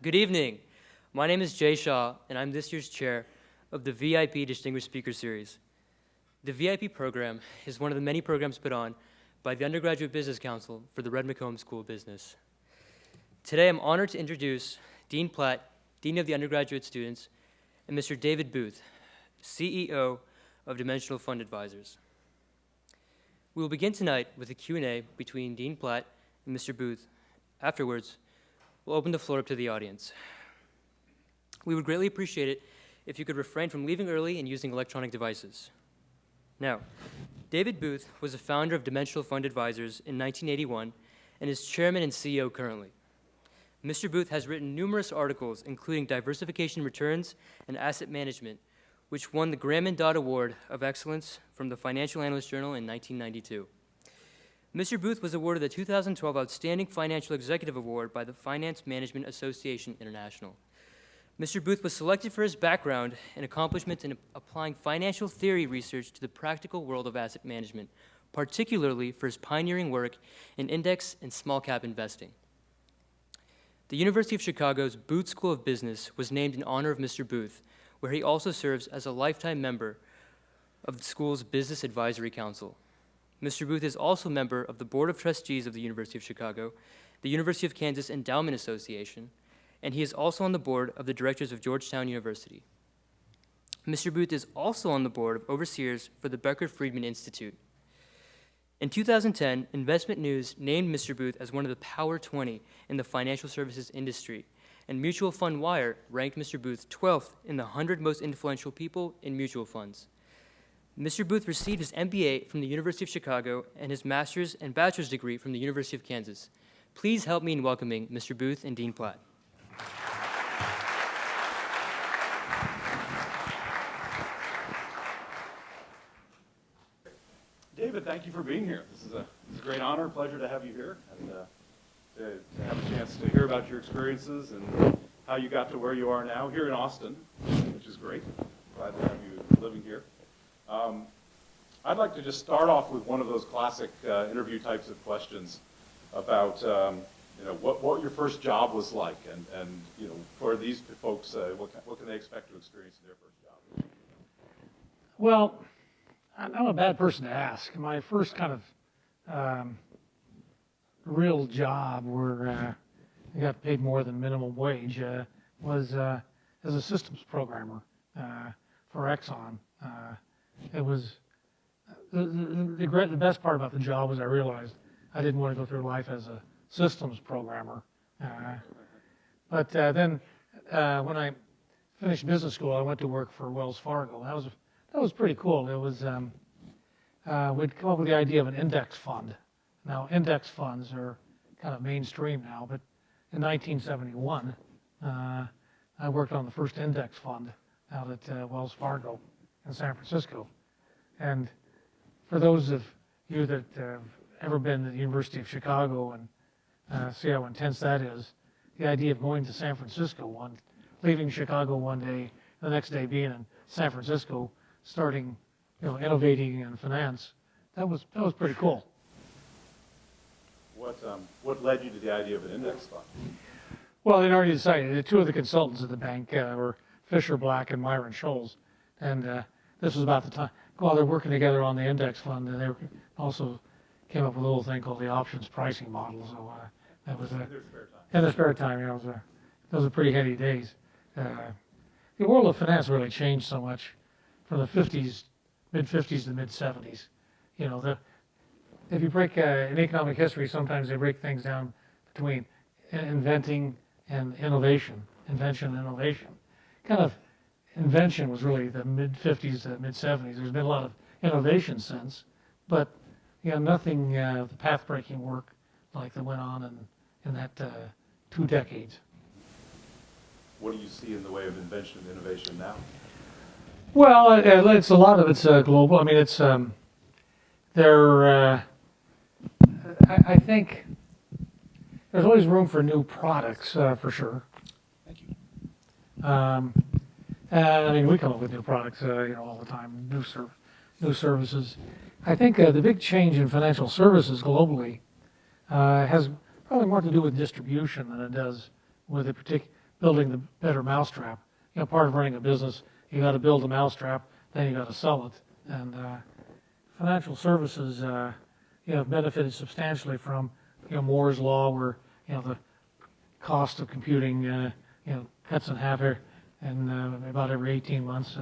Good evening. My name is Jay Shaw, and I'm this year's chair of the VIP Distinguished Speaker Series. The VIP program is one of the many programs put on by the Undergraduate Business Council for the Red McComb School of Business. Today, I'm honored to introduce Dean Platt, Dean of the Undergraduate Students, and Mr. David Booth, CEO of Dimensional Fund Advisors. We will begin tonight with a Q&A between Dean Platt and Mr. Booth. Afterwards, we'll open the floor up to the audience. We would greatly appreciate it if you could refrain from leaving early and using electronic devices. Now, David Booth was the founder of Dimensional Fund Advisors in 1981 and is chairman and CEO currently. Mr. Booth has written numerous articles, including Diversification Returns and Asset Management, which won the Graham and Dodd Award of Excellence from the Financial Analyst Journal in 1992. Mr. Booth was awarded the 2012 Outstanding Financial Executive Award by the Finance Management Association International. Mr. Booth was selected for his background and accomplishments in applying financial theory research to the practical world of asset management, particularly for his pioneering work in index and small cap investing. The University of Chicago's Booth School of Business was named in honor of Mr. Booth, where he also serves as a lifetime member of the school's Business Advisory Council. Mr. Booth is also a member of the Board of Trustees of the University of Chicago, the University of Kansas Endowment Association, and he is also on the board of the directors of Georgetown University. Mr. Booth is also on the board of overseers for the Becker-Friedman Institute. In 2010, Investment News named Mr. Booth as one of the Power 20 in the financial services industry, and MutualFundWire ranked Mr. Booth 12th in the 100 most influential people in mutual funds. Mr. Booth received his MBA from the University of Chicago and his master's and bachelor's degree from the University of Kansas. Please help me in welcoming Mr. Booth and Dean Platt. David, thank you for being here. This is a great honor, pleasure to have you here, and to have a chance to hear about your experiences and how you got to where you are now here in Austin, which is great. Glad to have you living here. I'd like to just start off with one of those classic interview types of questions about what your first job was like, and for these folks, what can they expect to experience in their first job? Well, I'm a bad person to ask. My first kind of real job where I got paid more than minimum wage was as a systems programmer for Exxon. It was the best part about the job was I realized I didn't want to go through life as a systems programmer. But then when I finished business school, I went to work for Wells Fargo. That was pretty cool. It was we'd come up with the idea of an index fund. Now index funds are kind of mainstream now, but in 1971, I worked on the first index fund out at Wells Fargo in San Francisco. And for those of you that have ever been to the University of Chicago and see how intense that is, the idea of going to San Francisco, leaving Chicago one day, the next day being in San Francisco, starting, innovating in finance, that was pretty cool. What led you to the idea of an index fund? Well, they'd already decided. Two of the consultants at the bank were Fisher Black and Myron Scholes, and this was about the time while they're working together on the index fund, and they also came up with a little thing called the options pricing model. So that was in their spare time. Those were pretty heady days. The world of finance really changed so much from the mid-50s to mid-70s. If you break in economic history, sometimes they break things down between inventing and innovation, invention and innovation. Kind of invention was really the mid-50s to mid-70s. There's been a lot of innovation since, but nothing the path-breaking work like that went on in that 2 decades. What do you see in the way of invention and innovation now? Well, it's a lot of it's global. I mean, it's I think there's always room for new products for sure. Thank you. I mean, we come up with new products, all the time, new services. I think the big change in financial services globally has probably more to do with distribution than it does with building the better mousetrap. Part of running a business, you got to build the mousetrap, then you got to sell it. And financial services, have benefited substantially from, Moore's law, where the cost of computing, cuts in half here, and about every 18 months.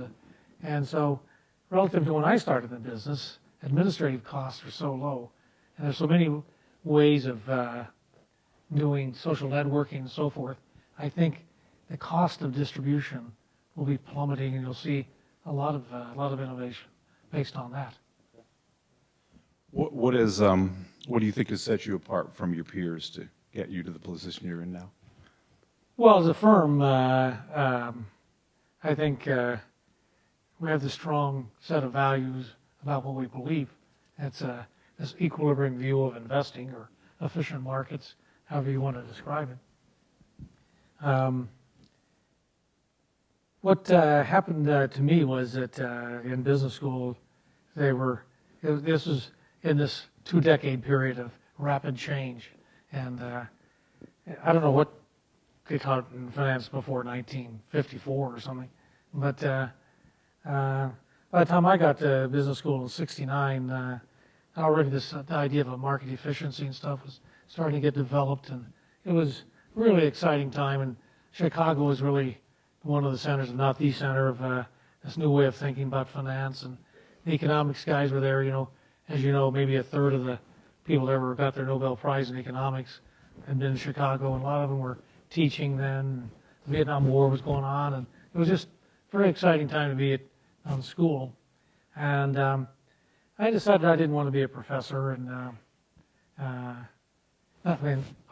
And so, relative to when I started the business, administrative costs are so low, and there's so many ways of doing social networking and so forth. I think the cost of distribution will be plummeting, and you'll see a lot of innovation based on that. What do you think has set you apart from your peers to get you to the position you're in now? Well, as a firm, I think we have the strong set of values about what we believe. It's this equilibrium view of investing, or efficient markets, however you want to describe it. What happened to me was that in business school, this was in this 2-decade period of rapid change, and I don't know what they taught in finance before 1954 or something, but by the time I got to business school in '69, already the idea of a market efficiency and stuff was starting to get developed, and it was a really exciting time. And Chicago was really one of the centers, if not the center, of this new way of thinking about finance. And the economics guys were there. As you know, maybe a third of the people that ever got their Nobel Prize in economics had been in Chicago, and a lot of them were teaching then. The Vietnam War was going on, and it was just a very exciting time to be at school. And I decided I didn't want to be a professor, and I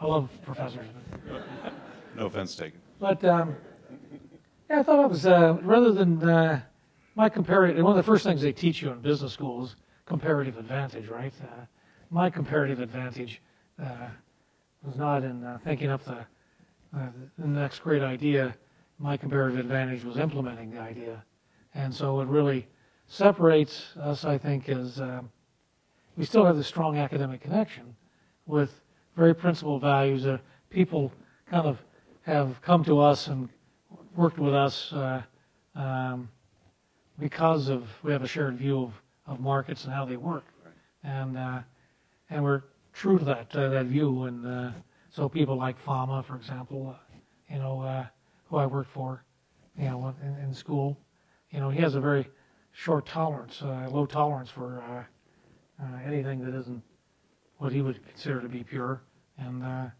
love professors. No offense taken. But yeah, I thought it was rather than my comparative. One of the first things they teach you in business school is comparative advantage, right? My comparative advantage was not in thinking up the next great idea. My comparative advantage was implementing the idea. And so what really separates us, I think, is we still have this strong academic connection with very principled values. People kind of have come to us and worked with us because we have a shared view of markets and how they work. Right. And we're true to that view. And so people like Fama, for example, who I worked for, in school, he has a very short tolerance, low tolerance for anything that isn't what he would consider to be pure. And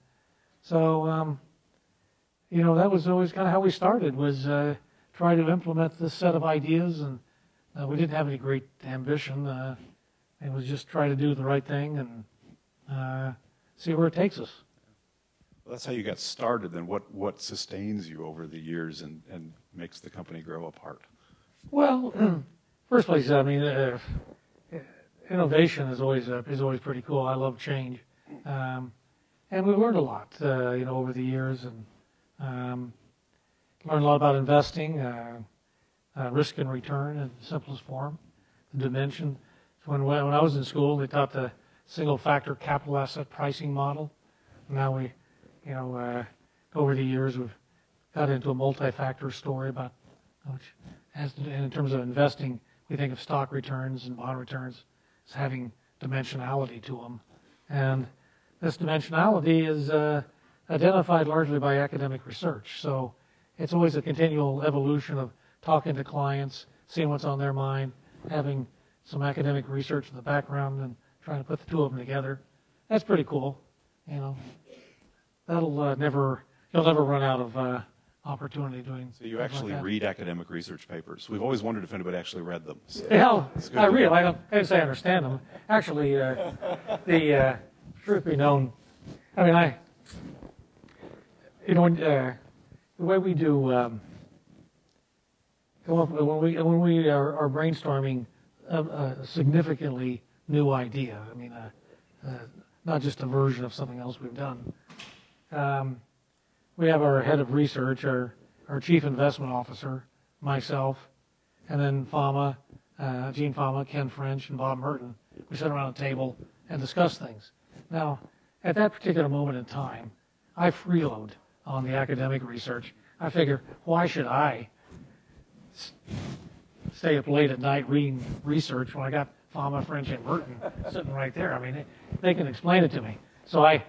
so that was always kind of how we started, was try to implement this set of ideas. And we didn't have any great ambition. It was just try to do the right thing and see where it takes us. Well, that's how you got started. Then what sustains you over the years and makes the company grow apart? Well, first place, I mean, innovation is always pretty cool. I love change, and we learned a lot, over the years, and learned a lot about investing, risk and return in the simplest form, the dimension. So when I was in school, they taught the single factor capital asset pricing model. Now we, over the years, we've got into a multi-factor story about which. In terms of investing, we think of stock returns and bond returns as having dimensionality to them. And this dimensionality is identified largely by academic research. So it's always a continual evolution of talking to clients, seeing what's on their mind, having some academic research in the background, and trying to put the two of them together. That's pretty cool. You'll never run out of opportunity doing. So you actually read academic research papers. We've always wondered if anybody actually read them. So I read them. I can't say I understand them. Actually, the truth be known, I mean, the way we do when we are brainstorming a significantly new idea. I mean, not just a version of something else we've done. We have our head of research, our chief investment officer, myself, and then Fama, Gene Fama, Ken French, and Bob Merton. We sit around a table and discuss things. Now, at that particular moment in time, I freeload on the academic research. I figure, why should I stay up late at night reading research when I got Fama, French, and Merton sitting right there? I mean, they can explain it to me. So I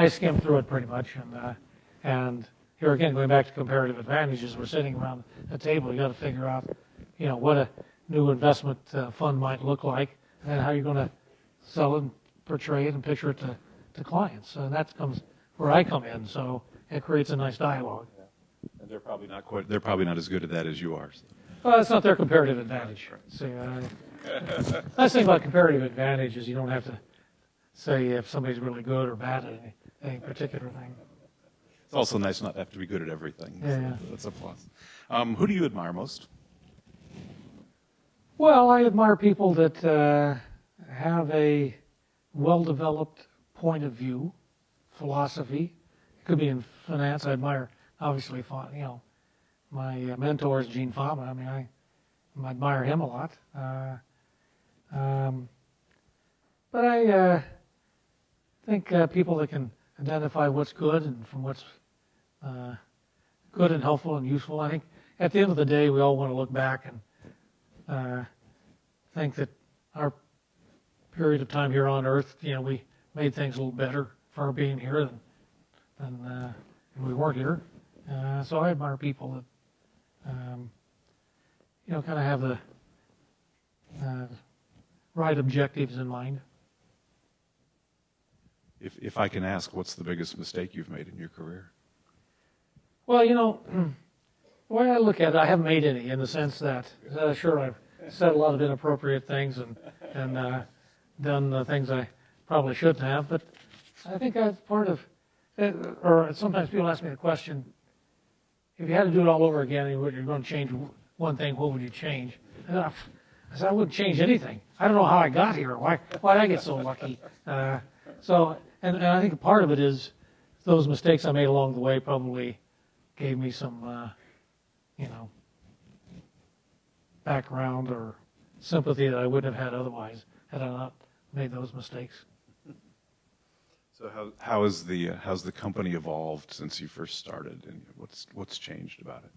skimmed through it pretty much, and here again, going back to comparative advantages, we're sitting around a table. You got to figure out, what a new investment fund might look like, and then how you're going to sell it, and portray it, and picture it to clients. And that comes where I come in. So it creates a nice dialogue. And they're probably not as good at that as you are. So. Well, it's not their comparative advantage. See, nice thing about comparative advantage is you don't have to say if somebody's really good or bad at any particular thing. It's also nice not to have to be good at everything. Yeah. So that's a plus. Who do you admire most? Well, I admire people that have a well-developed point of view, philosophy. It could be in finance. I admire, obviously, my mentor is Gene Fama. I mean, I admire him a lot. But I think people that can identify what's good and from what's good and helpful and useful. I think at the end of the day, we all want to look back and think that our period of time here on Earth, we made things a little better for our being here than we weren't here. So I admire people that, kind of have the right objectives in mind. If I can ask, what's the biggest mistake you've made in your career? Well, the way I look at it, I haven't made any in the sense that, sure, I've said a lot of inappropriate things and done the things I probably shouldn't have, but I think that's part of, or sometimes people ask me the question, if you had to do it all over again and you're going to change one thing, what would you change? And I said, I wouldn't change anything. I don't know how I got here. Why did I get so lucky? And I think a part of it is those mistakes I made along the way probably gave me some, background or sympathy that I wouldn't have had otherwise had I not made those mistakes. So how's the company evolved since you first started, and what's changed about it?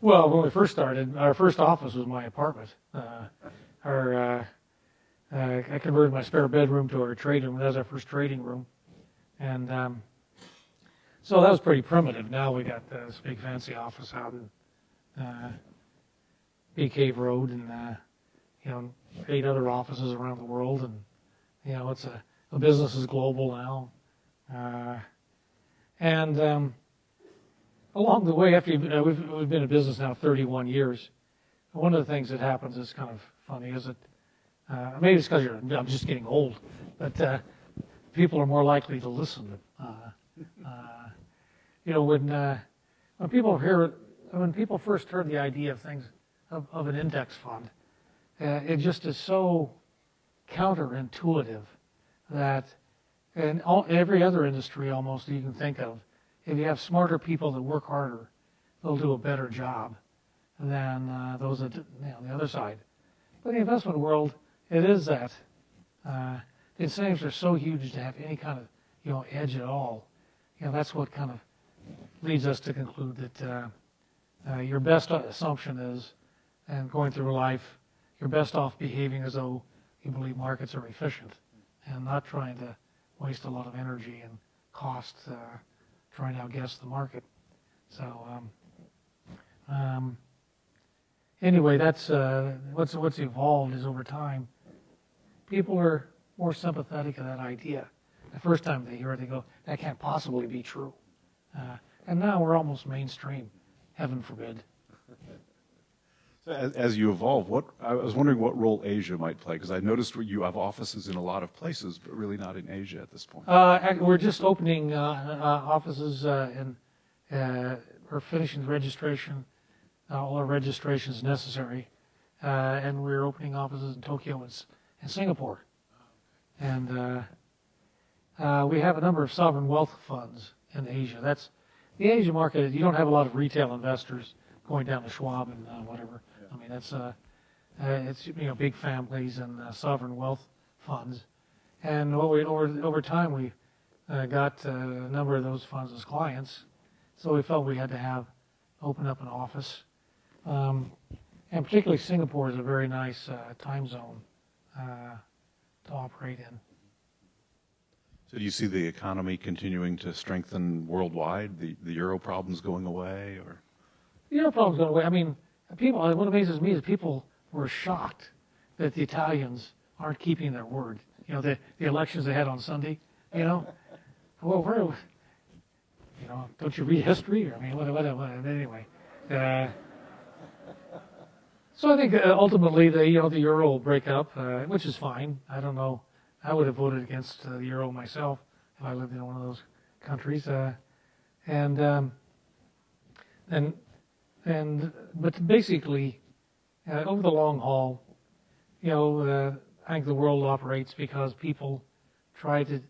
Well, when we first started, our first office was my apartment. I converted my spare bedroom to our trading room. That was our first trading room. And so that was pretty primitive. Now we got this big fancy office out in Bee Cave Road and, 8 other offices around the world. And, it's the business is global now. Along the way, after we've been in business now 31 years, one of the things that happens is kind of funny is that maybe it's because I'm just getting old, but people are more likely to listen. When people first heard the idea of things of an index fund, it just is so counterintuitive that in every other industry almost you can think of, if you have smarter people that work harder, they'll do a better job than those on the other side. But in the investment world, it is that. The incentives are so huge to have any kind of edge at all. That's what kind of leads us to conclude that your best assumption is, and going through life, you're best off behaving as though you believe markets are efficient and not trying to waste a lot of energy and cost trying to outguess the market. So anyway, that's what's evolved is over time, people are more sympathetic to that idea. The first time they hear it, they go, that can't possibly be true. And now we're almost mainstream, heaven forbid. So as you evolve, I was wondering what role Asia might play, because I noticed you have offices in a lot of places, but really not in Asia at this point. We're just opening offices we're finishing the registration, all our registrations necessary, and we're opening offices in Tokyo and Singapore. And we have a number of sovereign wealth funds in Asia. That's the Asia market. You don't have a lot of retail investors going down to Schwab and whatever. I mean, it's big families and sovereign wealth funds. And over time we got a number of those funds as clients. So we felt we had to have open up an office. And particularly Singapore is a very nice time zone to operate in. So do you see the economy continuing to strengthen worldwide? The euro problems going away, or? The euro problem's going away. I mean, what amazes me is people were shocked that the Italians aren't keeping their word. You know, the elections they had on Sunday, you know? Well, don't you read history? Or, I mean, what anyway. So I think ultimately the euro will break up, which is fine. I don't know. I would have voted against the euro myself if I lived in one of those countries. But basically, over the long haul, I think the world operates because people try to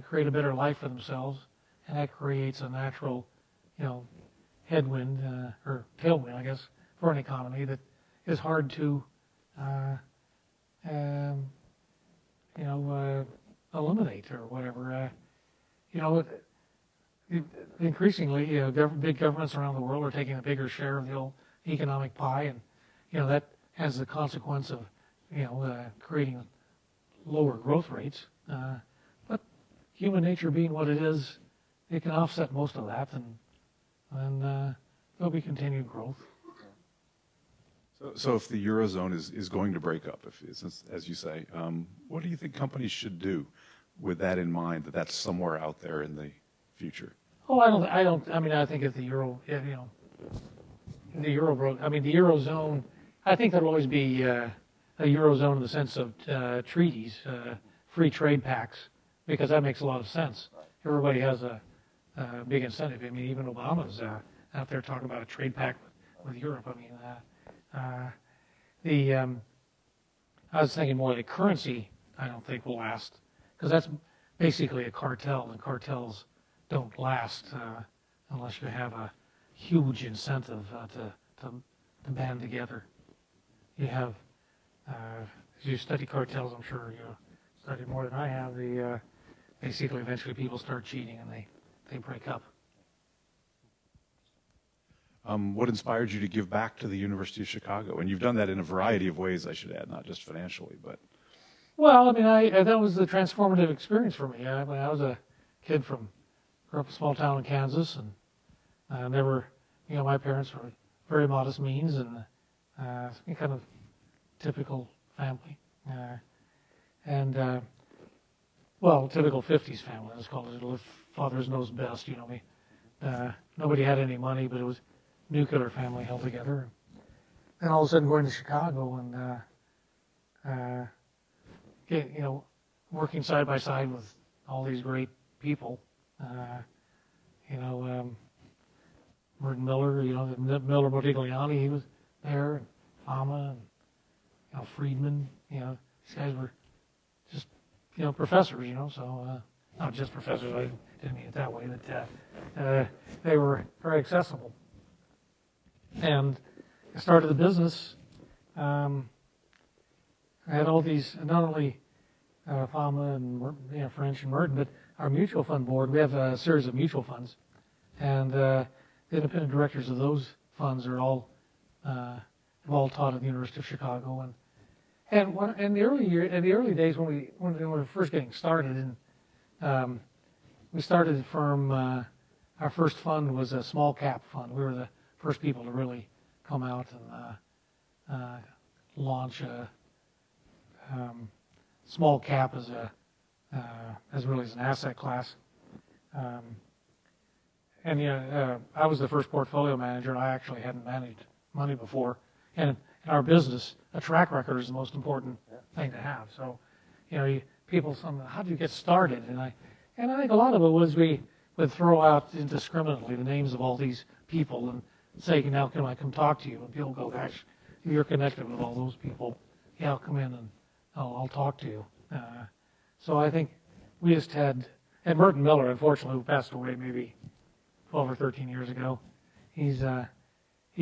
create a better life for themselves, and that creates a natural, headwind or tailwind, I guess, for an economy that is hard to, eliminate or whatever. Increasingly, big governments around the world are taking a bigger share of the whole economic pie, and that has the consequence of, creating lower growth rates. But human nature being what it is, it can offset most of that, and there'll be continued growth. So if the eurozone is going to break up, as you say, what do you think companies should do with that in mind? That's somewhere out there in the future. Oh, I think if the euro, the euro broke, the eurozone, I think there'll always be a eurozone in the sense of treaties, free trade pacts, because that makes a lot of sense. Everybody has a big incentive. I mean, even Obama's out there talking about a trade pact with Europe. I was thinking more the currency, I don't think will last, because that's basically a cartel, and cartels don't last unless you have a huge incentive to band together. You have, as you study cartels, I'm sure you study more than I have, basically eventually people start cheating and they break up. What inspired you to give back to the University of Chicago? And you've done that in a variety of ways, I should add, not just financially, but. Well, that was the transformative experience for me. When I was a kid grew up in a small town in Kansas, and my parents were very modest means and kind of typical family. Typical 50s family, let's call it. Father's knows best, nobody had any money, but it was nuclear family held together. And all of a sudden going to Chicago and working side by side with all these great people. Merton Miller, Miller Modigliani, he was there, and Fama, and Friedman, these guys were just, professors, so not just professors, I didn't mean it that way, but they were very accessible. And I started the business. I had all these, not only Fama and French and Merton, but our mutual fund board. We have a series of mutual funds, and the independent directors of those funds are all have all taught at the University of Chicago. And in the early days when we were first getting started, and we started the firm. Our first fund was a small cap fund. We were the first people to really come out and launch a small cap as an asset class. I was the first portfolio manager, and I actually hadn't managed money before. And in our business, a track record is the most important thing to have. So, how do you get started? And I think a lot of it was we would throw out indiscriminately the names of all these people and say, now can I come talk to you? And people go, gosh, you're connected with all those people. Yeah, I'll come in and I'll talk to you. So I think we just had, and Merton Miller, unfortunately, who passed away maybe 12 or 13 years ago, he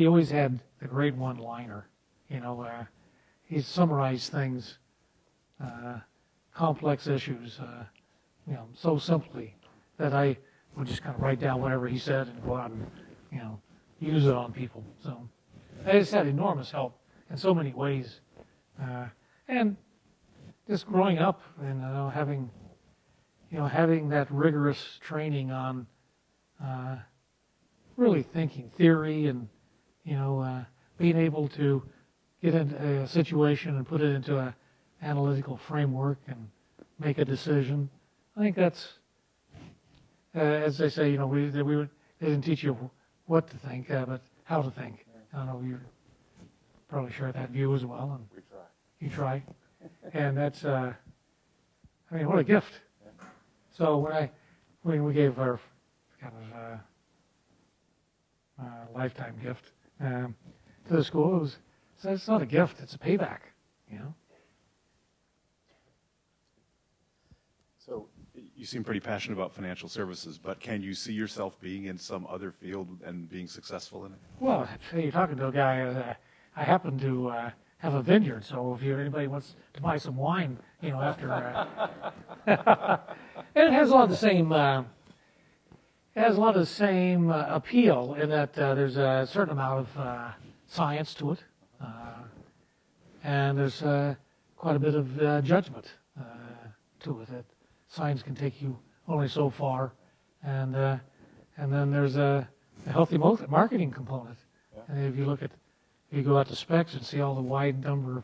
always had the great one-liner. He summarized things, complex issues, so simply that I would just kind of write down whatever he said and go out and, use it on people. So it's had enormous help in so many ways. And just growing up and having that rigorous training on really thinking theory and being able to get into a situation and put it into an analytical framework and make a decision. I think that's, as they say, they didn't teach you what to think, but how to think. I don't know, you probably share that view as well. And We try. you try. And that's, what a gift. So when we gave our kind of lifetime gift to the school, it's not a gift, it's a payback, So you seem pretty passionate about financial services, but can you see yourself being in some other field and being successful in it? Well, you're talking to a guy, I happen to have a vineyard, so if anybody wants to buy some wine, after, and it has a lot of the same, appeal in that there's a certain amount of science to it, and there's quite a bit of judgment to it. That science can take you only so far, and then there's a healthy marketing component. Yeah. And if you go out to Specs and see all the wide number of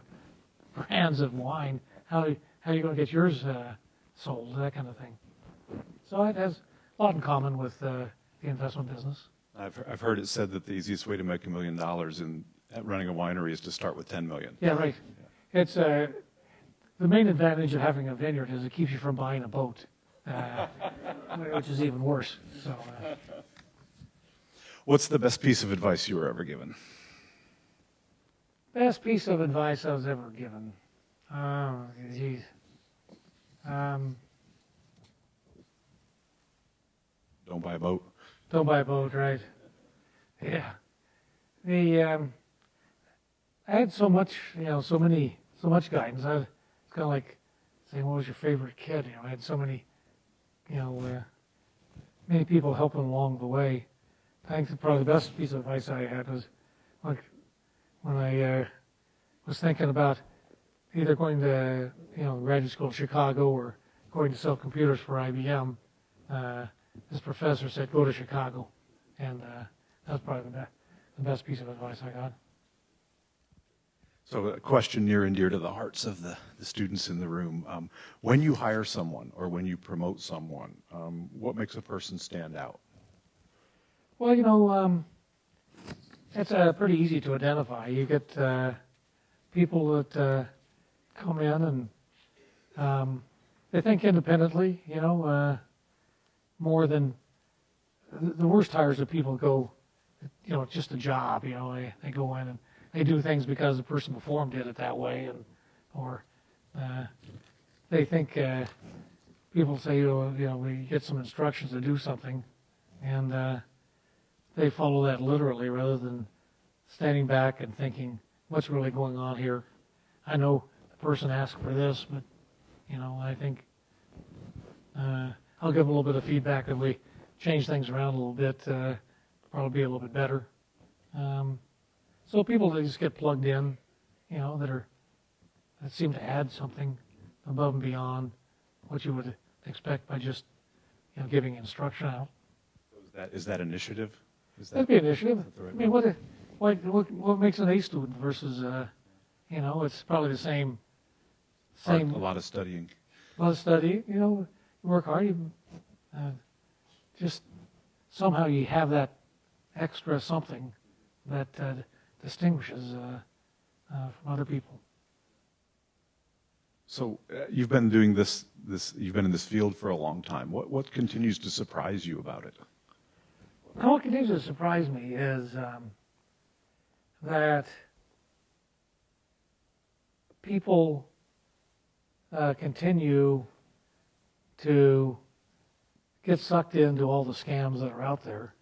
brands of wine, how are you going to get yours sold? That kind of thing. So it has a lot in common with the investment business. I've heard it said that the easiest way to make $1 million at running a winery is to start with $10 million. Yeah, right. It's the main advantage of having a vineyard is it keeps you from buying a boat, which is even worse. So, What's the best piece of advice you were ever given? best piece of advice I was ever given. Oh, geez. Don't buy a boat. Don't buy a boat, right? Yeah. I had so much, so much guidance. It's kind of like saying, what was your favorite kid? I had so many, many people helping along the way. I think probably the best piece of advice I had was like when I was thinking about either going to, graduate school in Chicago or going to sell computers for IBM. This professor said, go to Chicago. And that was probably the best piece of advice I got. So a question near and dear to the hearts of the students in the room. When you hire someone or when you promote someone, what makes a person stand out? Well, it's pretty easy to identify. You get people that come in and they think independently, more than the worst hires are people go, it's just a job, they go in and they do things because the person before them did it that way, or they think people say, we get some instructions to do something, and they follow that literally rather than standing back and thinking, what's really going on here? I know the person asked for this, but I think I'll give them a little bit of feedback if we change things around a little bit. Probably be a little bit better. So people that just get plugged in, that seem to add something above and beyond what you would expect by just giving instruction out. Is that initiative? That'd be initiative. the right I mean, what makes an A student versus it's probably the same. A lot of studying. A lot of study. You work hard. You just somehow you have that extra something that distinguishes from other people. So you've been doing this. You've been in this field for a long time. What continues to surprise you about it? And what continues to surprise me is that people continue to get sucked into all the scams that are out there.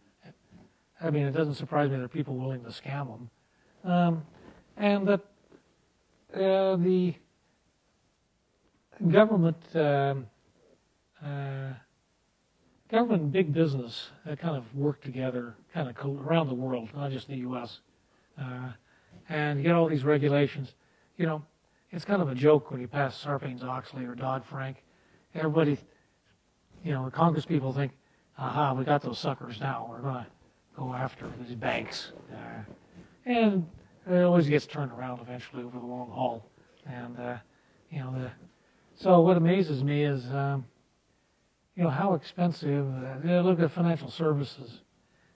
I mean, it doesn't surprise me that there are people willing to scam them. And that the government government and big business kind of work together, kind of around the world, not just the U.S. And you get all these regulations. You know, it's kind of a joke when you pass Sarbanes-Oxley or Dodd-Frank. Everybody, you know, the Congress people think, aha, we got those suckers now. We're going to go after these banks. And it always gets turned around eventually over the long haul. And, you know, so what amazes me is, you know, how expensive, look at financial services.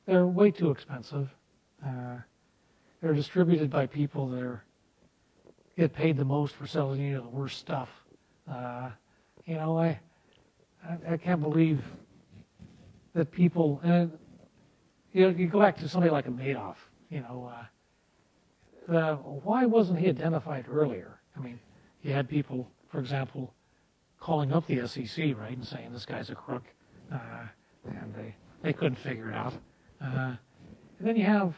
They're way too expensive. They're distributed by people that get paid the most for selling you the worst stuff. You know, I can't believe that people, you know, you go back to somebody like a Madoff, you know, why wasn't he identified earlier? I mean, you had people, for example, calling up the SEC, right, and saying this guy's a crook, and they couldn't figure it out. And then you have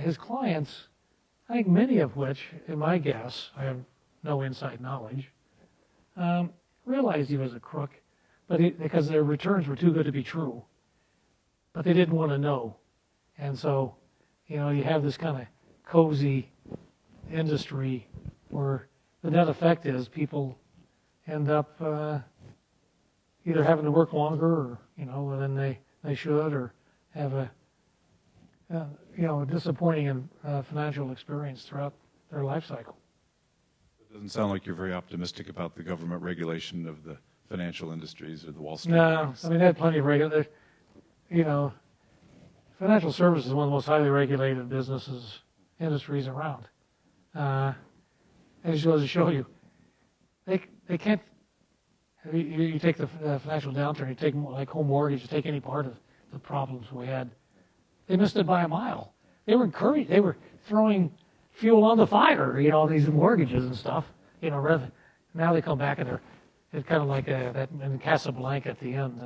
his clients, I think many of which, in my guess, I have no inside knowledge, realized he was a crook, but because their returns were too good to be true, but they didn't want to know. And so, you know, you have this kind of cozy industry where the net effect is people end up either having to work longer, or, you know, than they should, or have a you know, a disappointing financial experience throughout their life cycle. It doesn't sound like you're very optimistic about the government regulation of the financial industries or the Wall Street. No, banks. I mean, they had plenty of you know, financial services is one of the most highly regulated industries around. And it just goes to show you, they can't, you take the financial downturn, you take like home mortgage, you take any part of the problems we had, they missed it by a mile. They were throwing fuel on the fire, you know, these mortgages and stuff, you know, now they come back and it's kind of like that in Casablanca at the end,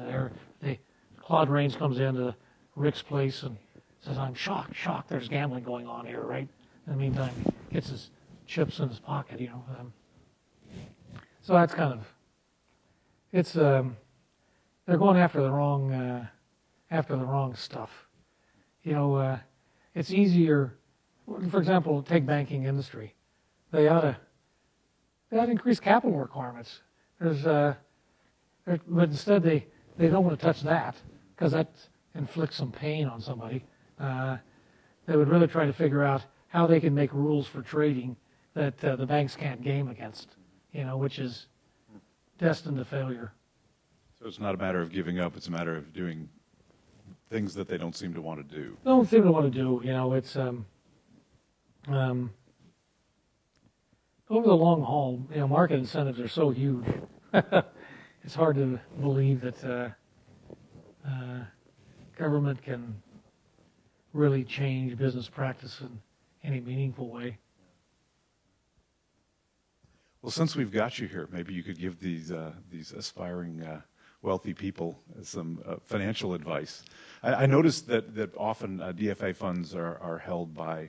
Claude Rains comes into Rick's place and says, I'm shocked, there's gambling going on here, right? In the meantime, he gets his chips in his pocket, you know. So that's kind of, it's, they're going after the wrong stuff. You know, it's easier, for example, take banking industry. They ought to increase capital requirements. But instead they don't want to touch that because that inflicts some pain on somebody. They would really try to figure out how they can make rules for trading that the banks can't game against, you know, which is destined to failure. So it's not a matter of giving up, it's a matter of doing things that they don't seem to want to do. Don't seem to want to do, you know, it's over the long haul, you know, market incentives are so huge. It's hard to believe that government can really change business practice in any meaningful way. Well, since we've got you here, maybe you could give these aspiring wealthy people some financial advice. I noticed that often DFA funds are held by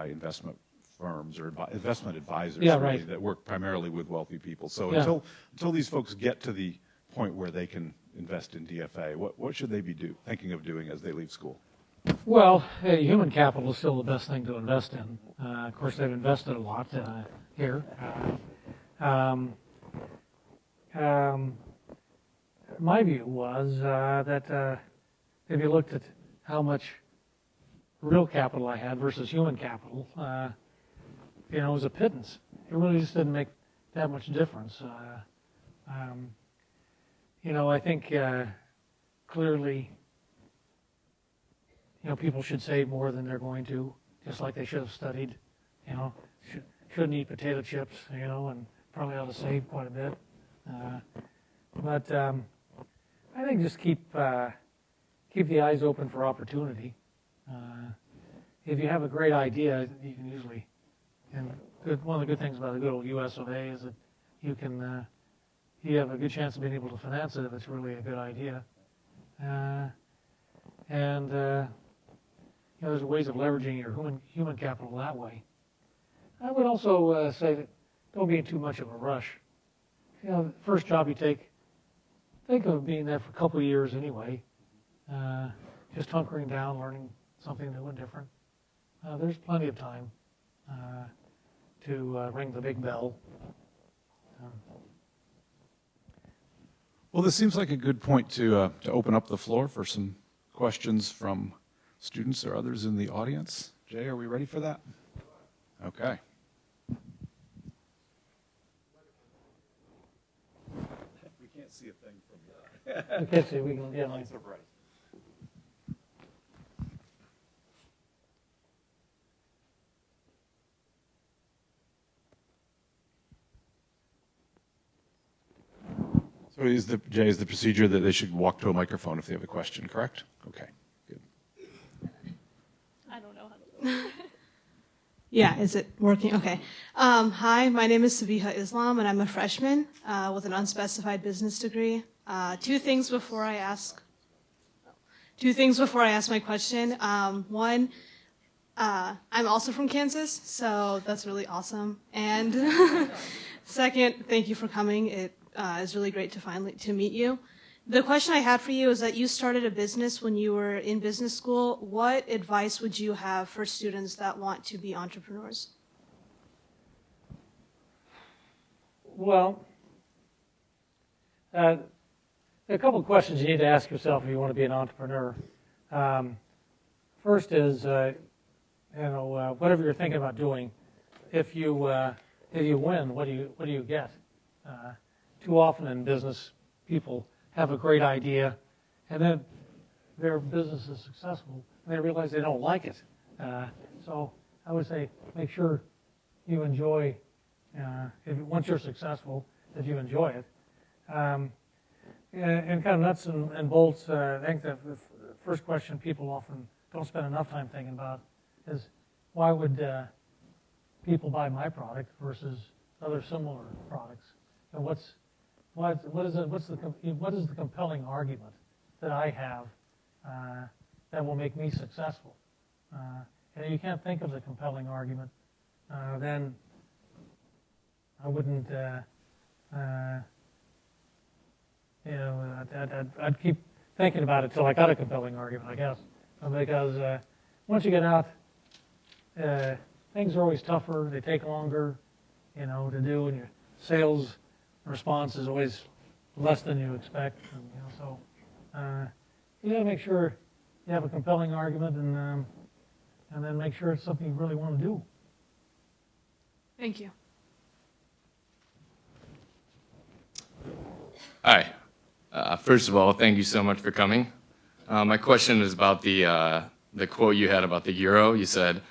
investment firms or investment advisors really, that work primarily with wealthy people. So until these folks get to the point where they can invest in DFA, what should they be thinking of doing as they leave school? Well, human capital is still the best thing to invest in. Of course, they've invested a lot here. My view was that if you looked at how much real capital I had versus human capital, you know, it was a pittance. It really just didn't make that much difference. You know, I think clearly, you know, people should save more than they're going to, just like they should have studied. You know, shouldn't eat potato chips, you know, and probably ought to save quite a bit. But I think just keep the eyes open for opportunity. If you have a great idea, you can usually, and one of the good things about the good old U.S. of A. is that you can, you have a good chance of being able to finance it if it's really a good idea. And you know, there's ways of leveraging your human capital that way. I would also say that don't be in too much of a rush. You know, the first job you take, think of being there for a couple of years anyway. Just hunkering down, learning something new and different. There's plenty of time to ring the big bell. Well, this seems like a good point to open up the floor for some questions from students or others in the audience. Jay, are we ready for that? Okay. We can't see a thing from here. Okay, so we can get Lights are bright. So Jay, is the procedure that they should walk to a microphone if they have a question, correct? Okay, good. I don't know how to. Yeah, is it working? Okay. Hi, my name is Sabiha Islam, and I'm a freshman with an unspecified business degree. Two things before I ask my question. One, I'm also from Kansas, so that's really awesome. And second, thank you for coming. It is really great to meet you. The question I had for you is that you started a business when you were in business school. What advice would you have for students that want to be entrepreneurs? Well, a couple of questions you need to ask yourself if you want to be an entrepreneur. First is, whatever you're thinking about doing, if you win, what do you get? Too often in business, people have a great idea, and then their business is successful, and they realize they don't like it. So I would say make sure you enjoy, once you're successful, that you enjoy it. And kind of nuts and bolts, I think the first question people often don't spend enough time thinking about is, why would people buy my product versus other similar products? And what is the compelling argument that I have that will make me successful? And if you can't think of the compelling argument, then I wouldn't. I'd keep thinking about it till I got a compelling argument, I guess, because once you get out, things are always tougher. They take longer, to do, and your sales response is always less than you expect. And, so you got to make sure you have a compelling argument, and then make sure it's something you really want to do. Thank you. Hi. First of all, thank you so much for coming. My question is about the quote you had about the euro. You said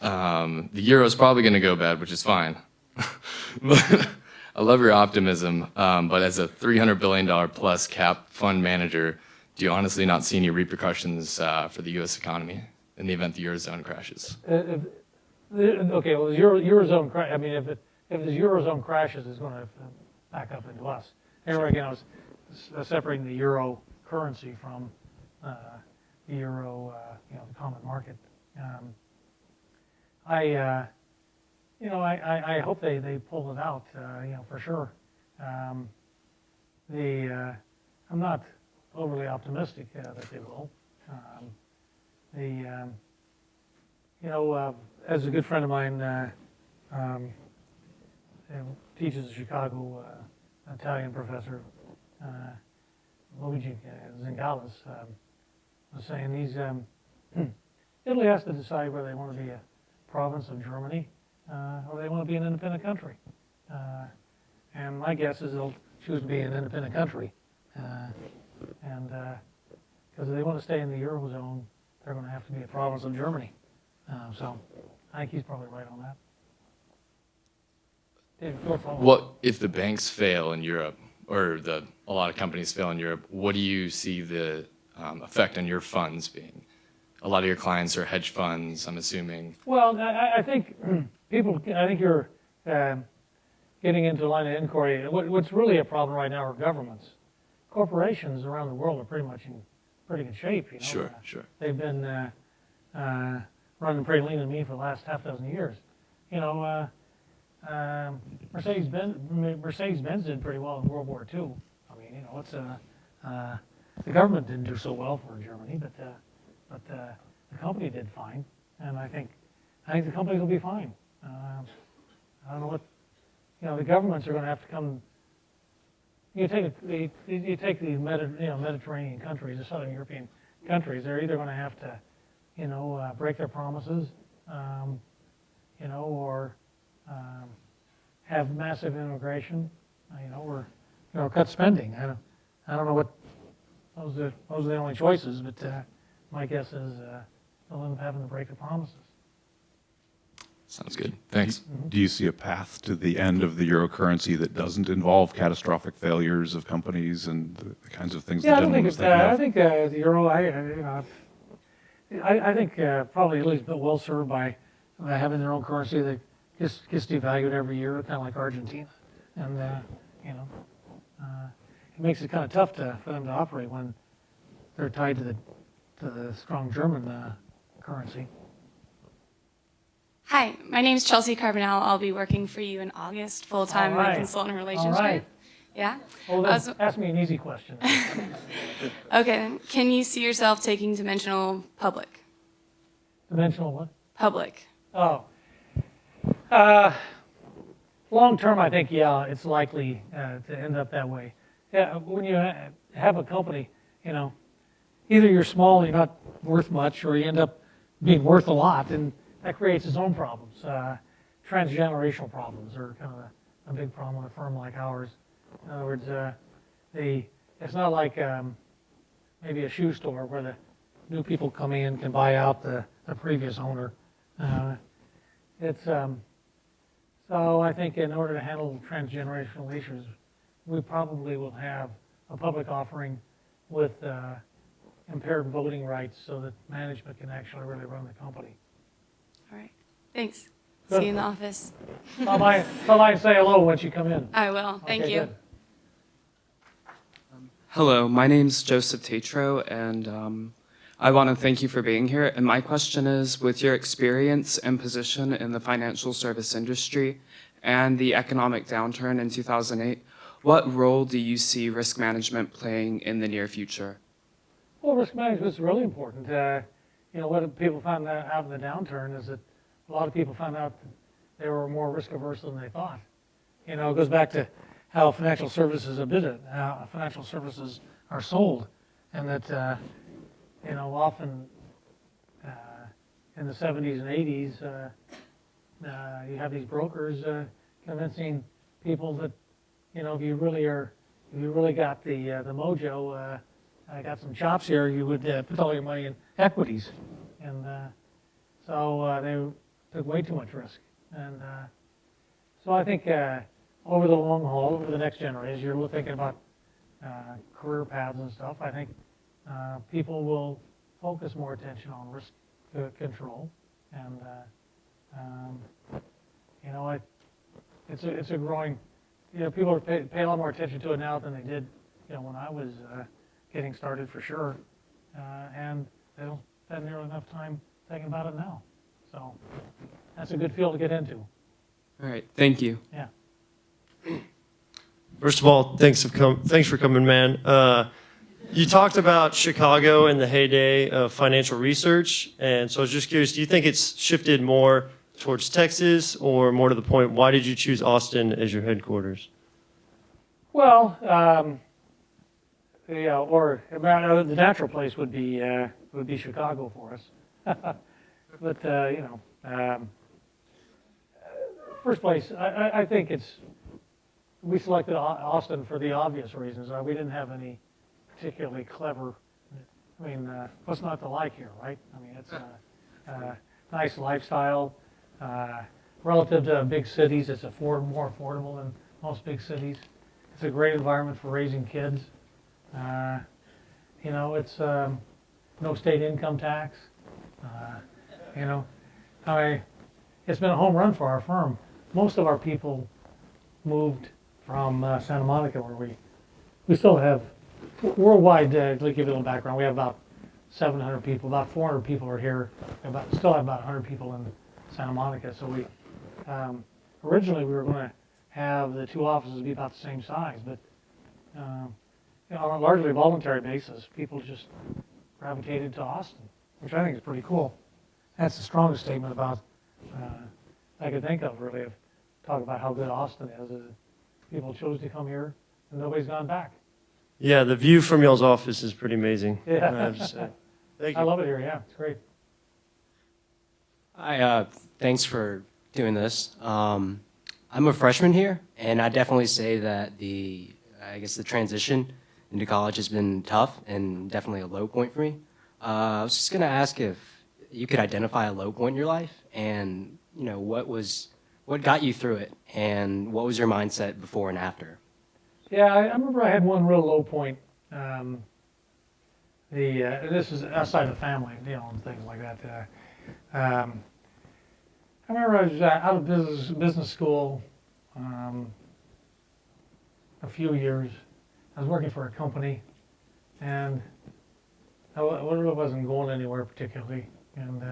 the euro is probably going to go bad, which is fine. But I love your optimism. But as a $300 billion plus cap fund manager, do you honestly not see any repercussions for the U.S. economy in the event the eurozone crashes? Okay, well, the eurozone crash. I mean, if the eurozone crashes, it's going to back up into us. Anyway, again, I was separating the euro currency from the euro, the common market. I hope they pull it out, for sure. I'm not overly optimistic that they will. As a good friend of mine teaches at Chicago, Italian professor, Luigi Zingales, was saying Italy has to decide whether they want to be a province of Germany or they want to be an independent country. And my guess is they'll choose to be an independent country. And because if they want to stay in the eurozone, they're going to have to be a province of Germany. So I think he's probably right on that. What if the banks fail in Europe, or a lot of companies fail in Europe? What do you see the effect on your funds being? A lot of your clients are hedge funds, I'm assuming. Well, I think you're getting into a line of inquiry. What's really a problem right now are governments. Corporations around the world are pretty much in pretty good shape. Sure. They've been running pretty lean and mean for the last half dozen years. Mercedes-Benz did pretty well in World War II. I mean, mean, you know, it's the government didn't do so well for Germany, but the company did fine, and I think the companies will be fine. I don't know what, you know, the governments are going to have to come. You take the Mediterranean countries, the Southern European countries. They're either going to have to, you know, break their promises, you know, or have massive immigration, you know, or cut spending. I don't know what those are the only choices, but my guess is they'll end up having to break the promises. Sounds good. Thanks. Do you see a path to the end of the euro currency that doesn't involve catastrophic failures of companies and the kinds of things Yeah, the gentleman was thinking I of? think the euro. I think probably Italy's been well served by having their own currency that gets devalued every year, kind of like Argentina, and you know, it makes it kind of tough for them to operate when they're tied to the strong German currency. Hi, my name is Chelsea Carbonell. I'll be working for you in August, full-time All right. in consultant relationship. All right. Yeah? Well, then, ask me an easy question. Okay, then. Can you see yourself taking dimensional public? Dimensional what? Public. Oh. Long term, I think, yeah, it's likely to end up that way. Yeah, when you have a company, you know, either you're small, you're not worth much, or you end up being worth a lot, and that creates its own problems. Transgenerational problems are kind of a big problem with a firm like ours. In other words, it's not like maybe a shoe store where the new people come in can buy out the previous owner. So I think in order to handle transgenerational issues, we probably will have a public offering with impaired voting rights so that management can actually really run the company. All right. Thanks. Good. See you in the office. Tell I say hello once you come in. I will. Thank Okay, you. good. Hello, my name's Joseph Tatro, and I want to thank you for being here. And my question is, with your experience and position in the financial service industry and the economic downturn in 2008, what role do you see risk management playing in the near future? Well, risk management is really important. You know, what people found out in the downturn is that a lot of people found out that they were more risk averse than they thought. You know, it goes back to how financial services are bid, how financial services are sold, and that you know, often in the 70s and 80s, you have these brokers convincing people that, you know, if you really got the mojo, got some chops here, you would put all your money in equities, and so they took way too much risk, and so I think over the long haul, over the next generation, you're thinking about career paths and stuff. I think people will focus more attention on risk control, and you know, it's a growing. You know, people pay a lot more attention to it now than they did, you know, when I was getting started for sure, and they don't spend nearly enough time thinking about it now. So that's a good field to get into. All right, thank you. Yeah. First of all, thanks for coming, man. You talked about Chicago and the heyday of financial research, and so I was just curious, do you think it's shifted more towards Texas, or more to the point, why did you choose Austin as your headquarters? Well, yeah, or the natural place would be Chicago for us. But you know, first place, I think we selected Austin for the obvious reasons. We didn't have any particularly clever. I mean, what's not to like here, right? I mean, it's a nice lifestyle. Relative to big cities, it's more affordable than most big cities. It's a great environment for raising kids. You know, it's no state income tax. You know, it's been a home run for our firm. Most of our people moved from Santa Monica, where we still have worldwide. To give you a little background, we have about 700 people. About 400 people are here. Still have about 100 people in Santa Monica. So we originally we were going to have the two offices be about the same size, but on a largely voluntary basis, people just gravitated to Austin, which I think is pretty cool. That's the strongest statement about I could think of, really, of talk about how good Austin is people chose to come here and nobody's gone back. Yeah, the view from y'all's office is pretty amazing. Yeah. I have to say. Thank I you. love it here, yeah, it's great. Hi, thanks for doing this. I'm a freshman here, and I definitely say that I guess the transition into college has been tough and definitely a low point for me. I was just gonna ask if you could identify a low point in your life, and what got you through it, and what was your mindset before and after? Yeah, I remember I had one real low point. This is outside the family, and things like that. I remember I was out of business school a few years. I was working for a company, and I really wasn't going anywhere particularly. And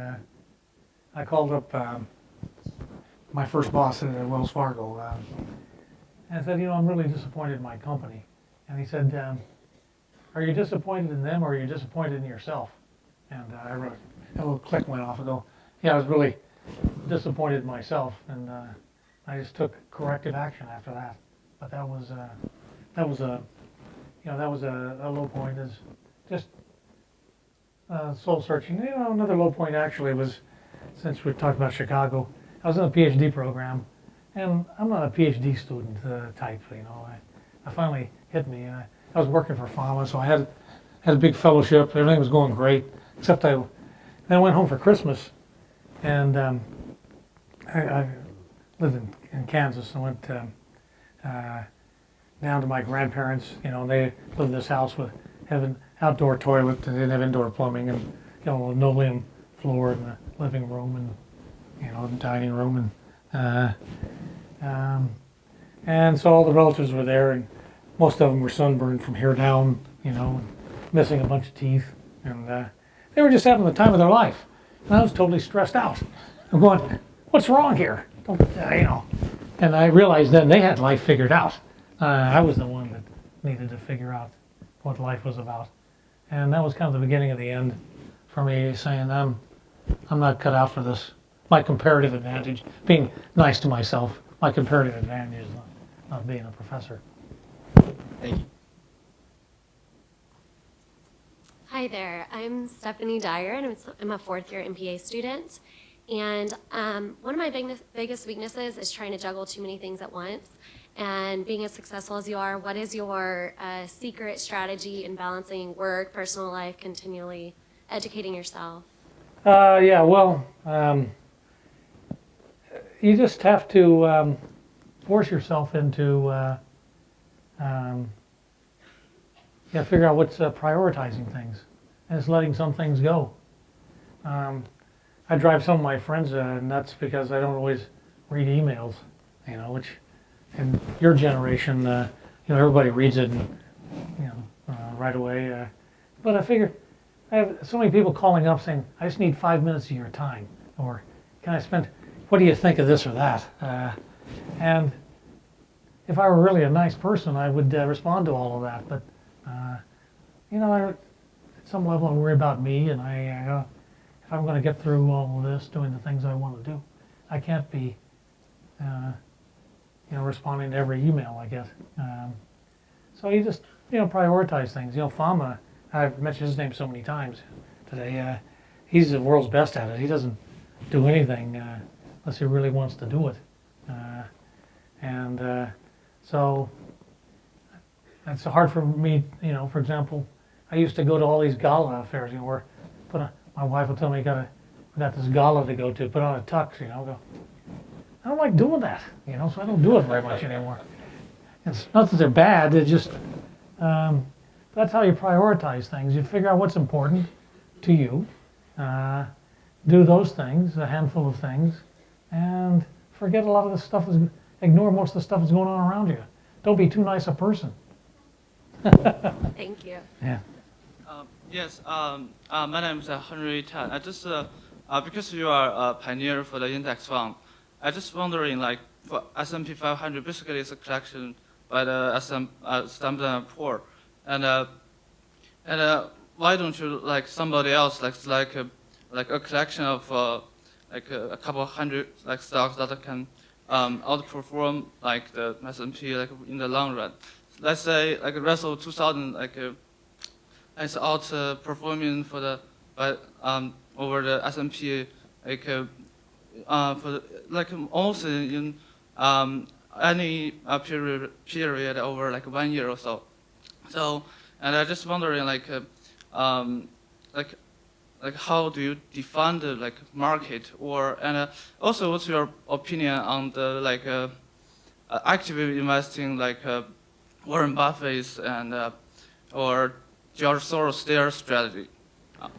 I called up my first boss at Wells Fargo and I said, I'm really disappointed in my company. And he said, are you disappointed in them or are you disappointed in yourself? And I wrote, a little click went off and go, yeah, I was really disappointed in myself. And I just took corrective action after that. But that was a low point, is just soul searching. Another low point actually was, since we talked about Chicago, I was in a PhD program, and I'm not a PhD student type. I finally hit me. I was working for Fama, so I had a big fellowship. Everything was going great, except then I went home for Christmas, and I lived in Kansas. I went down to my grandparents. They lived in this house with having outdoor toilet. They didn't have indoor plumbing, and a linoleum floor in the living room, and the dining room, and so all the relatives were there, and most of them were sunburned from here down, and missing a bunch of teeth, and they were just having the time of their life, and I was totally stressed out. I'm going, what's wrong here? And I realized then they had life figured out. I was the one that needed to figure out what life was about, and that was kind of the beginning of the end for me, saying I'm not cut out for this. My comparative advantage, being nice to myself, my comparative advantage is not being a professor. Thank you. Hi there, I'm Stephanie Dyer, and I'm a fourth-year MPA student. And one of my biggest weaknesses is trying to juggle too many things at once. And being as successful as you are, what is your secret strategy in balancing work, personal life, continually educating yourself? You just have to force yourself into figure out what's prioritizing things, and it's letting some things go. I drive some of my friends nuts because I don't always read emails, which in your generation, everybody reads it right away. But I figure I have so many people calling up saying, I just need 5 minutes of your time, or can I spend, what do you think of this or that? And if I were really a nice person, I would respond to all of that. But, at some level I worry about me, and if I'm going to get through all of this, doing the things I want to do, I can't be, responding to every email I get. So you just, prioritize things. Fama, I've mentioned his name so many times today. He's the world's best at it. He doesn't do anything unless he really wants to do it. So it's hard for me, for example, I used to go to all these gala affairs, where my wife will tell me, we got this gala to go to, put on a tux, go, I don't like doing that, so I don't do it very much anymore. It's not that they're bad, it's just, that's how you prioritize things. You figure out what's important to you, do those things, a handful of things, and forget a lot of the stuff, ignore most of the stuff that's going on around you. Don't be too nice a person. Thank you. Yeah. Yes, my name is Henry Tan. I just, because you are a pioneer for the index fund, I just wondering, for S&P 500, basically it's a collection by the Standard & Poor's. and why don't you like somebody else like a collection of like a couple hundred like stocks that can outperform like the S&P like in the long run. Let's say like Russell 2000 like is outperforming for the over the S&P like for the, like almost in any period over like 1 year or so. So, and I just wondering like how do you define the like market, or and also what's your opinion on the like active investing like Warren Buffett's and or George Soros their strategy?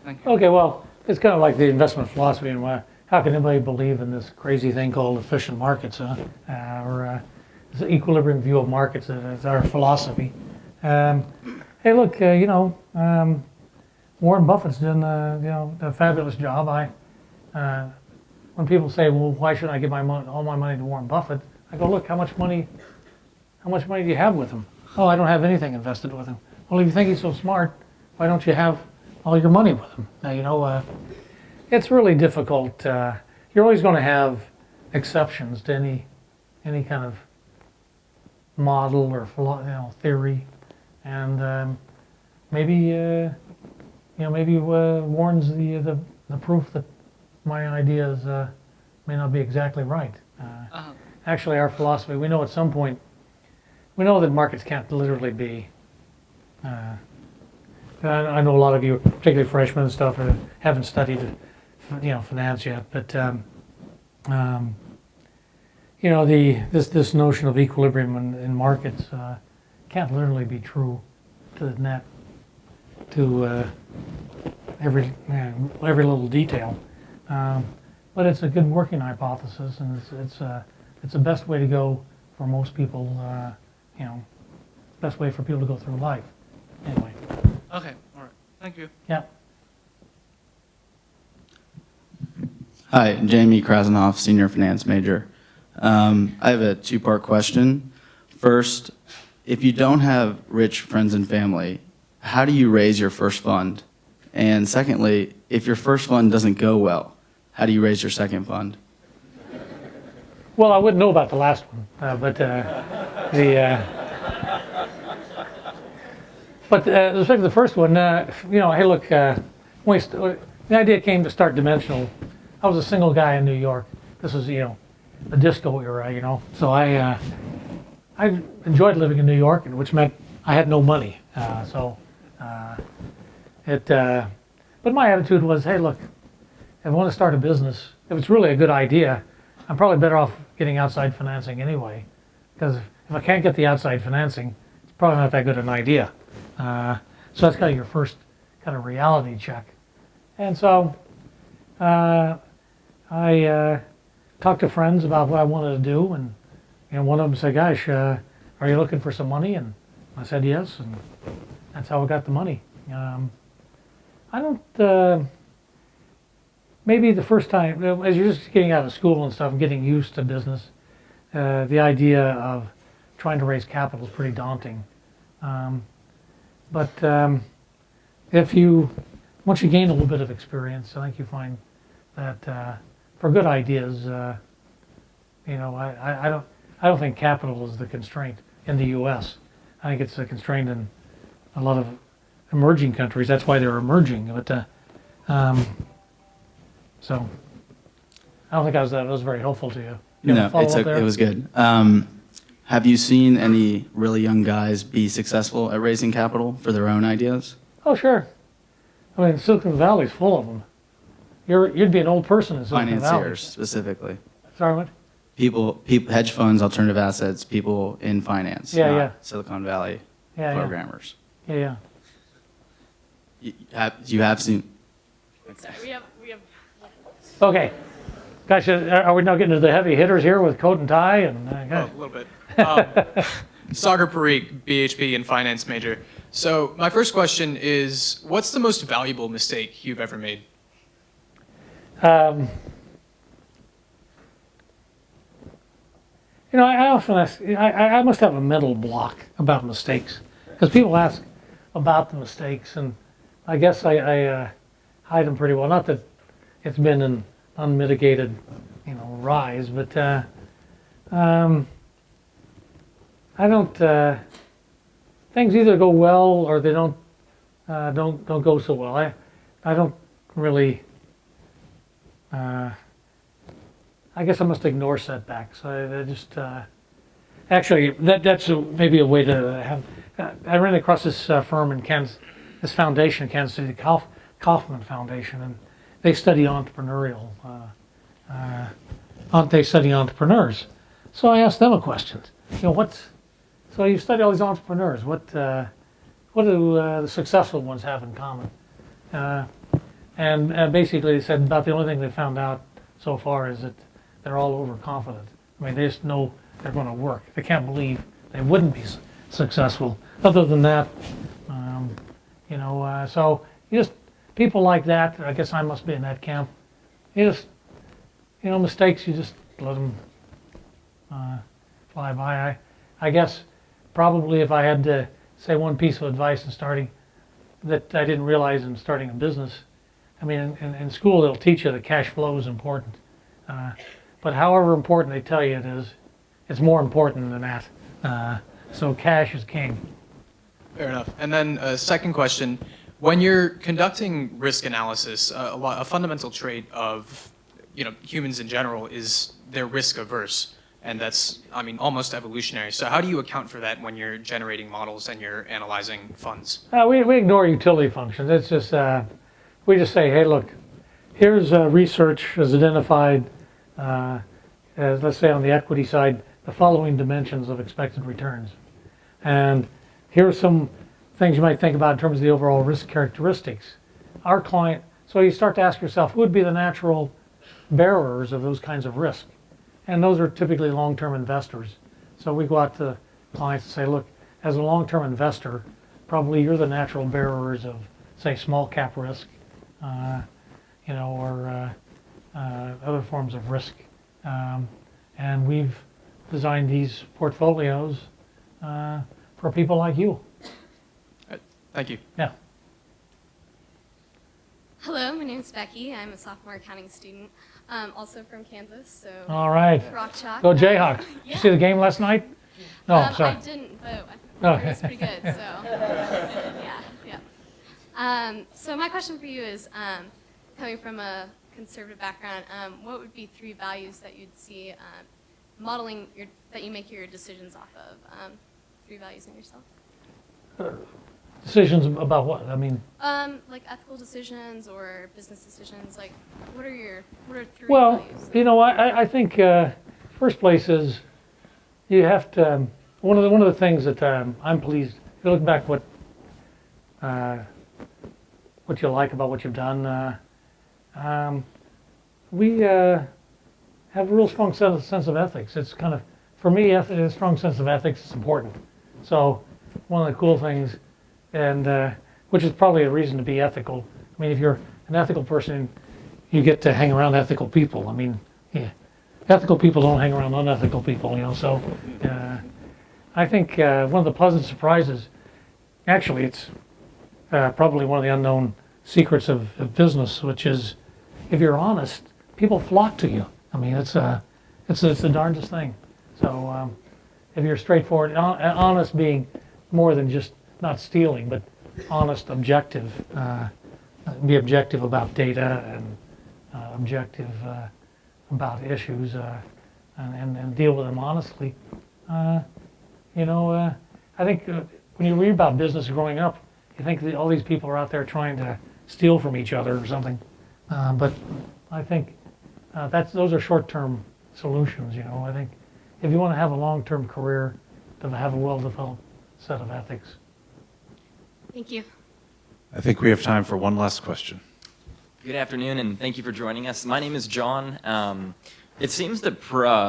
Thank you. Okay, well, it's kind of like the investment philosophy, and how can anybody believe in this crazy thing called efficient markets, huh? Or this equilibrium view of markets is our philosophy. Hey, look, Warren Buffett's done a fabulous job. When people say, well, why should I give all my money to Warren Buffett? I go, look, how much money do you have with him? Oh, I don't have anything invested with him. Well, if you think he's so smart, why don't you have all your money with him? Now, it's really difficult. You're always going to have exceptions to any kind of model or theory, and maybe Warren's the proof that my ideas may not be exactly right. Actually, our philosophy, we know at some point, we know that markets can't literally be. I know a lot of you, particularly freshmen and stuff, haven't studied, finance yet. But this notion of equilibrium in markets can't literally be true to the net, to every little detail. But it's a good working hypothesis, and it's the best way to go for most people. Best way for people to go through life. Anyway. Okay, all right. Thank you. Yeah. Hi, Jamie Krasnoff, senior finance major. I have a two-part question. First, if you don't have rich friends and family, how do you raise your first fund? And secondly, if your first fund doesn't go well, how do you raise your second fund? Well, I wouldn't know about the last one, but with respect to the first one, hey, look, the idea came to start Dimensional. I was a single guy in New York. This was, the disco era, So I enjoyed living in New York, which meant I had no money. But my attitude was, hey, look, if I want to start a business, if it's really a good idea, I'm probably better off getting outside financing anyway. Because if I can't get the outside financing, it's probably not that good an idea. So that's kind of your first kind of reality check. And so I talked to friends about what I wanted to do, and one of them said, gosh, are you looking for some money? And I said yes, and that's how I got the money. I don't, maybe the first time, as you're just getting out of school and stuff and getting used to business, the idea of trying to raise capital is pretty daunting. But once you gain a little bit of experience, I think you find that for good ideas, I don't think capital is the constraint in the U.S. I think it's a constraint in a lot of emerging countries. That's why they're emerging. But so I don't think that was very helpful to you. No, it was good. Have you seen any really young guys be successful at raising capital for their own ideas? Oh, sure. I mean, Silicon Valley's full of them. You'd be an old person in Silicon Valley. Financiers, specifically. Sorry, what? People, hedge funds, alternative assets, people in finance, not Silicon Valley programmers. Yeah. You have seen. We have. Okay. Gosh, are we now getting to the heavy hitters here with coat and tie? And a little bit. Sagar Parikh, BHP and finance major. So my first question is, what's the most valuable mistake you've ever made? I often ask, I must have a mental block about mistakes, because people ask, about the mistakes, and I guess I hide them pretty well. Not that it's been an unmitigated, rise, but I don't. Things either go well or they don't go so well. I don't really. I guess I must ignore setbacks. I just actually that's maybe a way to have. I ran across this firm in Kansas, this foundation in Kansas City, the Kaufman Foundation, and they study entrepreneurial. They study entrepreneurs. So I asked them a question. So you study all these entrepreneurs. What do the successful ones have in common? And basically they said about the only thing they found out so far is that they're all overconfident. I mean, they just know they're going to work. They can't believe they wouldn't be successful. Other than that, so you just, people like that, I guess I must be in that camp. You just, mistakes, you just let them fly by. I guess probably if I had to say one piece of advice in starting, that I didn't realize in starting a business, I mean, in school they'll teach you that cash flow is important. But however important they tell you it is, it's more important than that. So cash is king. Fair enough. And then a second question. When you're conducting risk analysis, a fundamental trait of humans in general is they're risk averse. And that's, almost evolutionary. So how do you account for that when you're generating models and you're analyzing funds? We ignore utility functions. It's just, we just say, hey, look, here's research has identified, as let's say on the equity side, the following dimensions of expected returns. And here's some things you might think about in terms of the overall risk characteristics. Our client, so you start to ask yourself, who would be the natural bearers of those kinds of risk? And those are typically long-term investors. So we go out to clients and say, look, as a long-term investor, probably you're the natural bearers of, say, small cap risk, or other forms of risk. And we've designed these portfolios for people like you. Thank you. Yeah. Hello, my name is Becky. I'm a sophomore accounting student, also from Kansas. So All right. Rock Chalk. Go Jayhawks. Yeah. Did you see the game last night? No, sorry. I didn't, but I thought it was pretty good. So yeah. So my question for you is, coming from a conservative background, what would be 3 values that you'd see modeling that you make your decisions off of? 3 values in yourself. Decisions about what? I mean. Like ethical decisions or business decisions. Like, what are 3 Well, values? I think first place is you have to. One of the things that I'm pleased. If you look back what you like about what you've done, we have a real strong sense of ethics. It's kind of, for me, a strong sense of ethics is important. So one of the cool things, and which is probably a reason to be ethical. I mean, if you're an ethical person, you get to hang around ethical people. I mean, yeah, ethical people don't hang around unethical people, So I think one of the pleasant surprises, actually, it's probably one of the unknown secrets of business, which is if you're honest, people flock to you. I mean, it's the darndest thing. So if you're straightforward, honest being more than just not stealing, but honest, objective, be objective about data and objective about issues and deal with them honestly. I think when you read about business growing up, you think that all these people are out there trying to steal from each other or something. But I think those are short-term solutions. I think if you want to have a long-term career, to have a well-developed set of ethics. Thank you. I think we have time for one last question. Good afternoon, and thank you for joining us. My name is John. It seems that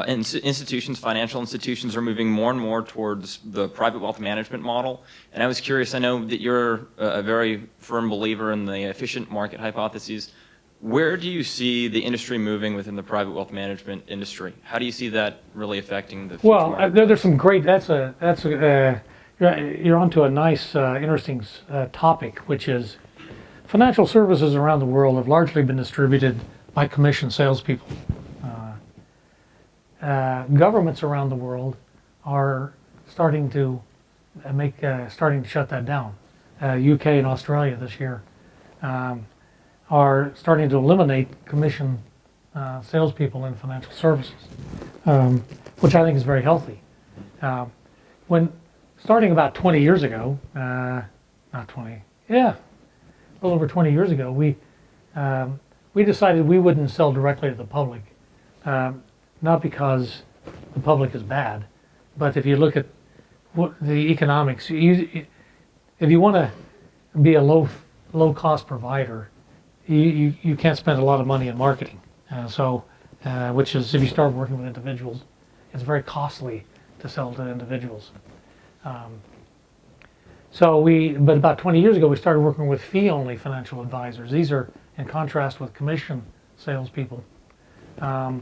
institutions, financial institutions, are moving more and more towards the private wealth management model. And I was curious, I know that you're a very firm believer in the efficient market hypotheses. Where do you see the industry moving within the private wealth management industry? How do you see that really affecting the future? Well, there's some great. You're you're onto a nice, interesting topic, which is financial services around the world have largely been distributed by commission salespeople. Governments around the world are starting to shut that down. UK and Australia this year are starting to eliminate commission salespeople in financial services, which I think is very healthy. When starting about 20 years ago, not 20, yeah, a little over 20 years ago, we decided we wouldn't sell directly to the public, not because the public is bad, but if you look at what the economics, if you want to be a low cost provider, you can't spend a lot of money in marketing. Which is, if you start working with individuals, it's very costly to sell to individuals. But about 20 years ago, we started working with fee-only financial advisors. These are in contrast with commission salespeople. That's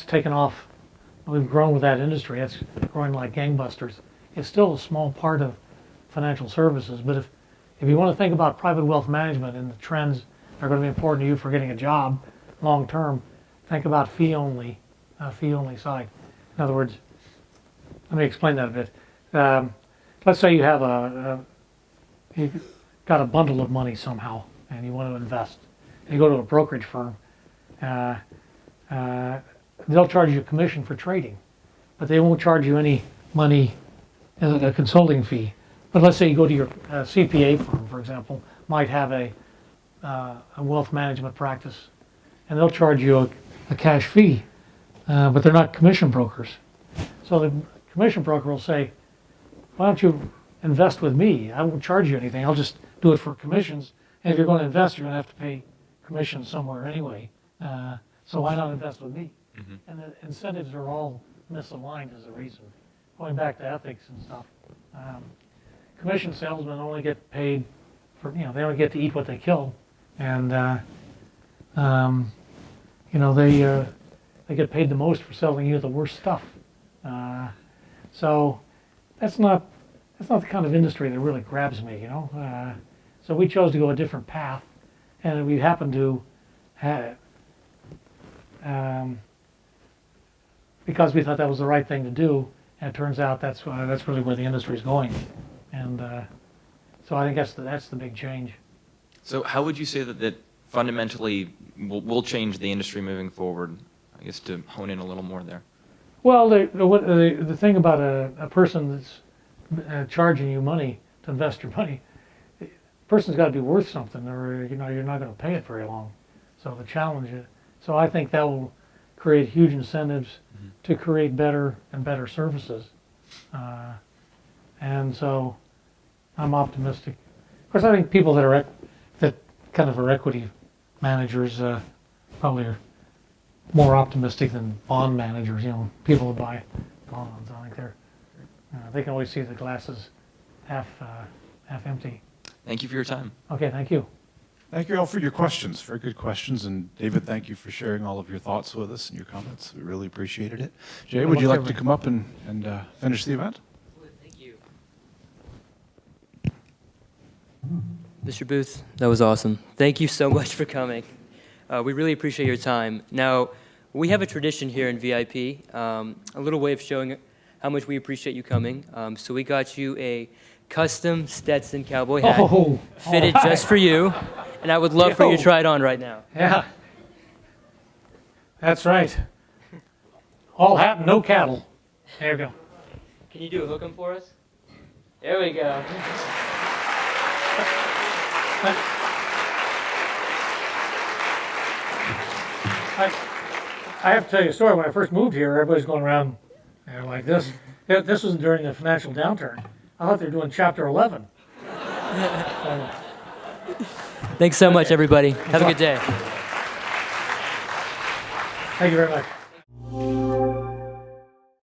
taken off. We've grown with that industry. It's growing like gangbusters. It's still a small part of financial services, but if you want to think about private wealth management and the trends that are going to be important to you for getting a job long term, think about fee-only side. In other words, let me explain that a bit. Let's say you have you've got a bundle of money somehow and you want to invest. And you go to a brokerage firm. They'll charge you a commission for trading, but they won't charge you any money as a consulting fee. But let's say you go to your CPA firm, for example, might have a wealth management practice, and they'll charge you a cash fee, but they're not commission brokers. So the commission broker will say, why don't you invest with me? I won't charge you anything. I'll just do it for commissions. And if you're going to invest, you're going to have to pay commissions somewhere anyway. So why not invest with me? Mm-hmm. And the incentives are all misaligned as a reason. Going back to ethics and stuff. Commission salesmen only get paid for, they only get to eat what they kill. And, they get paid the most for selling you the worst stuff. So that's not the kind of industry that really grabs me, So we chose to go a different path, and we happened to have, because we thought that was the right thing to do, and it turns out that's really where the industry is going, and so I think that's the big change. So how would you say that fundamentally will change the industry moving forward? I guess to hone in a little more there. Well, the thing about a person that's charging you money to invest your money, the person's got to be worth something, or you're not going to pay it very long. So the challenge is, so I think that will create huge incentives to create better and better services, and so I'm optimistic. Of course, I think people that kind of are equity managers probably are more optimistic than bond managers. People who buy bonds, I think they can always see the glasses half empty. Thank you for your time. Okay, thank you. Thank you all for your questions. Very good questions. And David, thank you for sharing all of your thoughts with us and your comments. We really appreciated it. Jay, would you like to come up and finish the event? Thank you. Mr. Booth, that was awesome. Thank you so much for coming. We really appreciate your time. Now, we have a tradition here in VIP, a little way of showing how much we appreciate you coming. So we got you a custom Stetson cowboy hat, fitted just for you, and I would love for you to try it on right now. Yeah, that's right. All hat, no cattle. There we go. Can you do a hook 'em for us? There we go. I have to tell you a story. When I first moved here, everybody's going around like this. This was during the financial downturn. I thought they were doing Chapter 11. Thanks so much, everybody. Have a good day. Thank you very much.